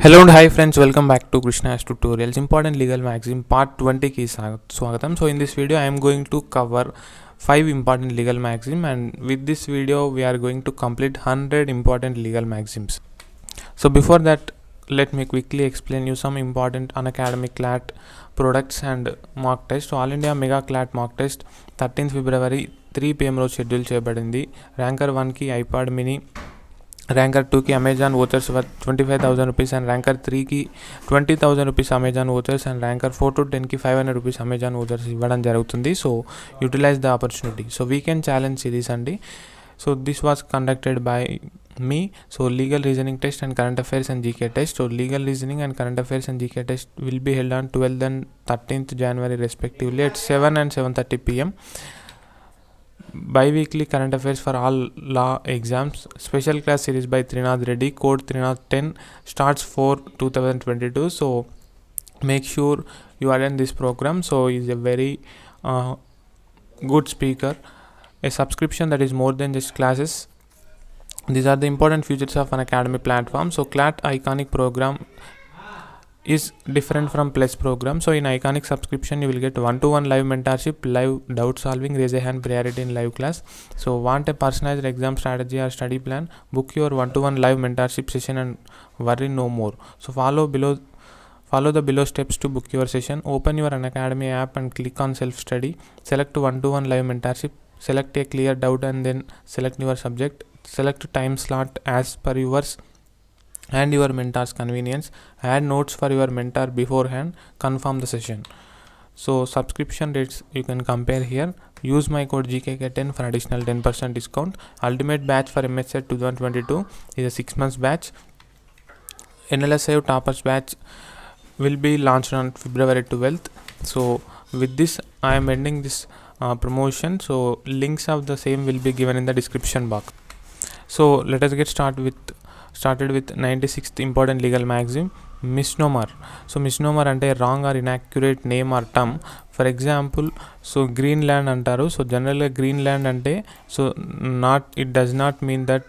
Hello and hi friends, welcome back to Krishna's tutorials. Important legal maxim part-20 ki swagatam. So in this video I am going to cover 5 important legal maxim, and with this video we are going to complete 100 important legal maxims. So before that, let me quickly explain you some important unacademic CLAT products and mock test. So All India Mega CLAT mock test 13th February 3 PM రోజు schedule చేయబడింది. Ranker 1కి iPad mini, ranker 2కి Amazon vouchers worth 25,000 rupees, and ranker 3కి 20,000 rupees Amazon vouchers, and ranker 4 to 10కి 500 rupees Amazon vouchers ఇవ్వడం జరుగుతుంది. So utilise the opportunity. So weekend challenge series అండి. So this was conducted by me. So legal reasoning test and current affairs and GK test. So legal reasoning and current affairs and GK test will be held on 12th and 13th January respectively at 7 and 7:30 PM. Bi-weekly current affairs for all law exams. Special class series by Trinath Reddy. Code 3010 starts 4/2022. So make sure you attend this program. So he is a very good speaker. A subscription that is more than just classes. These are the important features of an academy platform. So CLAT iconic program is different from plus program. So in iconic subscription you will get 1-to-1 live mentorship, live doubt solving, raise a hand priority in live class. So want a personalized exam strategy or study plan? Book your 1-to-1 live mentorship session and worry no more. So follow the below steps to book your session. Open your Unacademy app and click on self study. Select 1-to-1 live mentorship. Select a clear doubt and then select your subject. Select time slot as per yours and your mentor's convenience. Add notes for your mentor beforehand. Confirm the session. So subscription rates you can compare here. Use my code GKK10 for additional 10% discount. Ultimate batch for MSET 2022 is a 6 months batch. NLSIU toppers batch will be launched on February 12th. So with this I am ending this promotion. So links of the same will be given in the description box. So let us get started with 96th important legal maxim, misnomer. So misnomer అంటే wrong or inaccurate name or term. For example, so Greenland అంటారు. So జనరల్గా Greenland అంటే so it does not mean that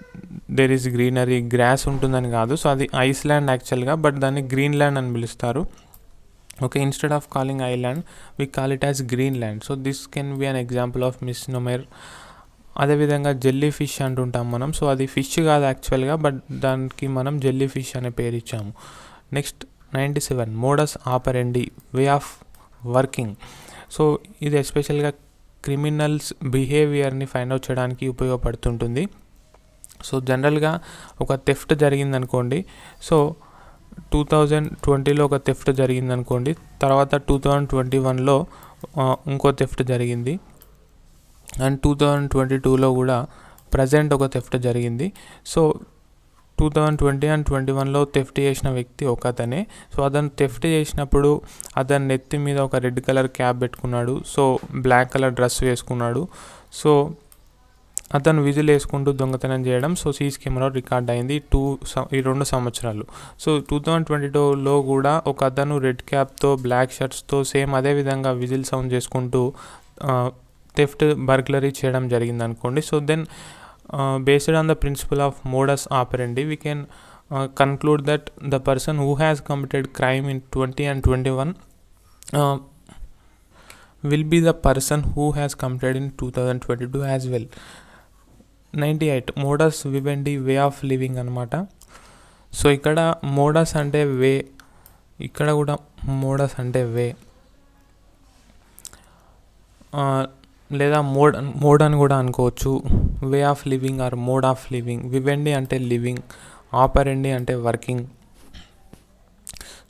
there is greenery, grass ఉంటుందని కాదు. So అది Iceland యాక్చువల్గా, but దాన్ని Greenland అని పిలుస్తారు. Okay, instead of calling island we call it as Greenland. So this can be an example of misnomer. అదేవిధంగా jelly fish అంటుంటాం మనం. సో అది ఫిష్ కాదు యాక్చువల్గా, బట్ దానికి మనం జెల్లీ ఫిష్ అనే పేరు ఇచ్చాము. Next 97 modus ఆపరెండి, way of working. So ఇది ఎస్పెషల్గా క్రిమినల్స్ బిహేవియర్ని ఫైండ్ అవుట్ చేయడానికి ఉపయోగపడుతుంటుంది. సో జనరల్గా ఒక థెఫ్ట్ జరిగిందనుకోండి. సో 2020లో ఒక థెఫ్ట్ జరిగిందనుకోండి, తర్వాత 2021లో ఇంకో థెఫ్ట్ జరిగింది, అండ్ 2022లో కూడా ప్రజెంట్ ఒక థెఫ్ట్ జరిగింది. సో 2020 అండ్ 2021లో థెఫ్ట్ చేసిన వ్యక్తి ఒకతనే. సో అతను థెఫ్ట్ చేసినప్పుడు అతని నెత్తి మీద ఒక రెడ్ కలర్ క్యాప్ పెట్టుకున్నాడు, సో బ్లాక్ కలర్ డ్రెస్ వేసుకున్నాడు. సో అతను విజిల్ వేసుకుంటూ దొంగతనం చేయడం సో సీసీ కెమెరా రికార్డ్ అయింది ఈ 2 సంవత్సరాలు. సో 2022లో కూడా ఒక అతను రెడ్ క్యాప్తో బ్లాక్ షర్ట్స్తో సేమ్ అదే విధంగా విజిల్ సౌండ్ చేసుకుంటూ థెఫ్ట్ బర్గ్లరీ చేయడం జరిగింది అనుకోండి. So then based on the principle of modus operandi we can conclude that the person who has committed crime in 20 and 21 will be the person who has committed in 2022 as well. 98 modus vivendi, way of living అనమాట. So ఇక్కడ modus అంటే వే, ఇక్కడ కూడా modus అంటే వే, లేదా mode అని కూడా అనుకోవచ్చు. Way of living or mode of living. Vivendi అంటే లివింగ్, ఆపరెండి అంటే వర్కింగ్.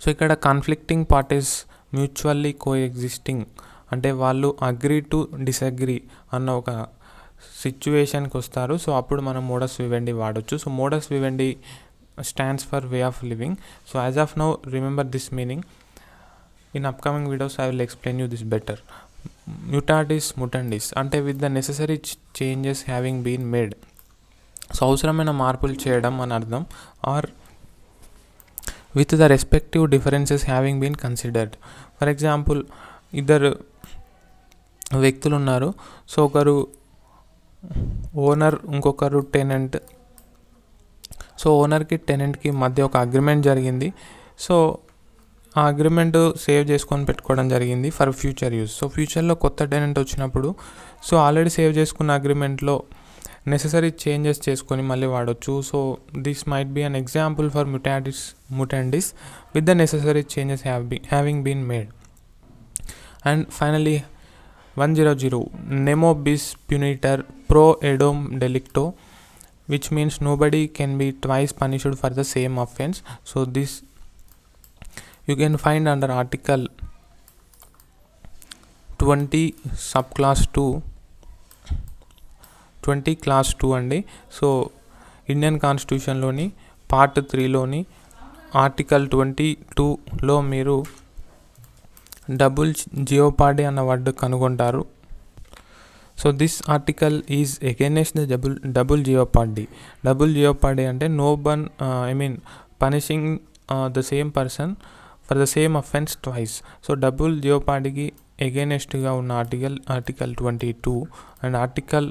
సో ఇక్కడ కాన్ఫ్లిక్టింగ్ పార్టీస్ మ్యూచువల్లీ కోఎగ్జిస్టింగ్ అంటే వాళ్ళు అగ్రీ టు డిసగ్రీ అన్న ఒక సిచ్యువేషన్కి వస్తారు. సో అప్పుడు మనం మోడస్ వివెండి వాడచ్చు. So modus vivendi stands for way of living. So as of now remember this meaning. In upcoming videos I will explain you this better. Mutatis mutandis అంటే with the necessary changes having been made. So అవసరమైన మార్పులు చేయడం అని అర్థం. Or with the respective differences having been considered. For example, ఇద్దరు వ్యక్తులు ఉన్నారు. So ఒకరు ఓనర్, ఇంకొకరు టెనెంట్. సో ఓనర్కి టెనెంట్కి మధ్య ఒక అగ్రిమెంట్ జరిగింది. సో ఆ అగ్రిమెంట్ సేవ్ చేసుకొని పెట్టుకోవడం జరిగింది ఫర్ ఫ్యూచర్ యూస్. సో ఫ్యూచర్లో కొత్త టెనెంట్ వచ్చినప్పుడు సో ఆల్రెడీ సేవ్ చేసుకున్న అగ్రిమెంట్లో నెససరీ చేంజెస్ చేసుకొని మళ్ళీ వాడచ్చు. So this might be an example for mutandis with the necessary changes having been made. And finally 100 nemo bis puniter pro edom delicto, which means nobody can be twice punished for the same offense. So this you can find under article 20 subclass 2 20 class 2 అండి. So Indian కాన్స్టిట్యూషన్లోని part 3లోని article 22లో మీరు double jeopardy అన్న word కనుగొంటారు. So this article is against the double jeopardy. Double jeopardy అంటే punishing the same person for the same offence twice. So double జియోపార్డీకి అగైనెస్ట్గా ఉన్న ఆర్టికల్ 22 అండ్ ఆర్టికల్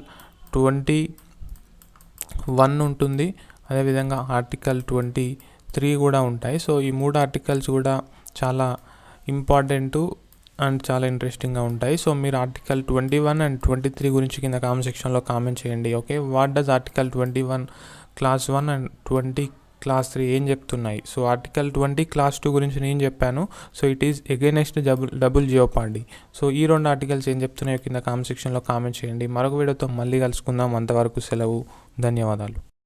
21 ఉంటుంది. అదేవిధంగా ఆర్టికల్ 23 కూడా ఉంటాయి. సో ఈ 3 ఆర్టికల్స్ కూడా చాలా ఇంపార్టెంట్ అండ్ చాలా ఇంట్రెస్టింగ్గా ఉంటాయి. సో మీరు ఆర్టికల్ 21 అండ్ 23 గురించి కింద కామెంట్ సెక్షన్లో కామెంట్ చేయండి. Okay, what does article 21 class 1 and 20 class 3 ఏం చెప్తున్నాయి? సో ఆర్టికల్ 20 క్లాస్ 2 గురించి నేను చెప్పాను. So it is against double jeopardy. So ఈ 2 ఆర్టికల్స్ ఏం చెప్తున్నాయో కింద కామెంట్ సెక్షన్లో కామెంట్ చేయండి. మరొక వీడియోతో మళ్ళీ కలుసుకుందాం. అంతవరకు సెలవు. ధన్యవాదాలు.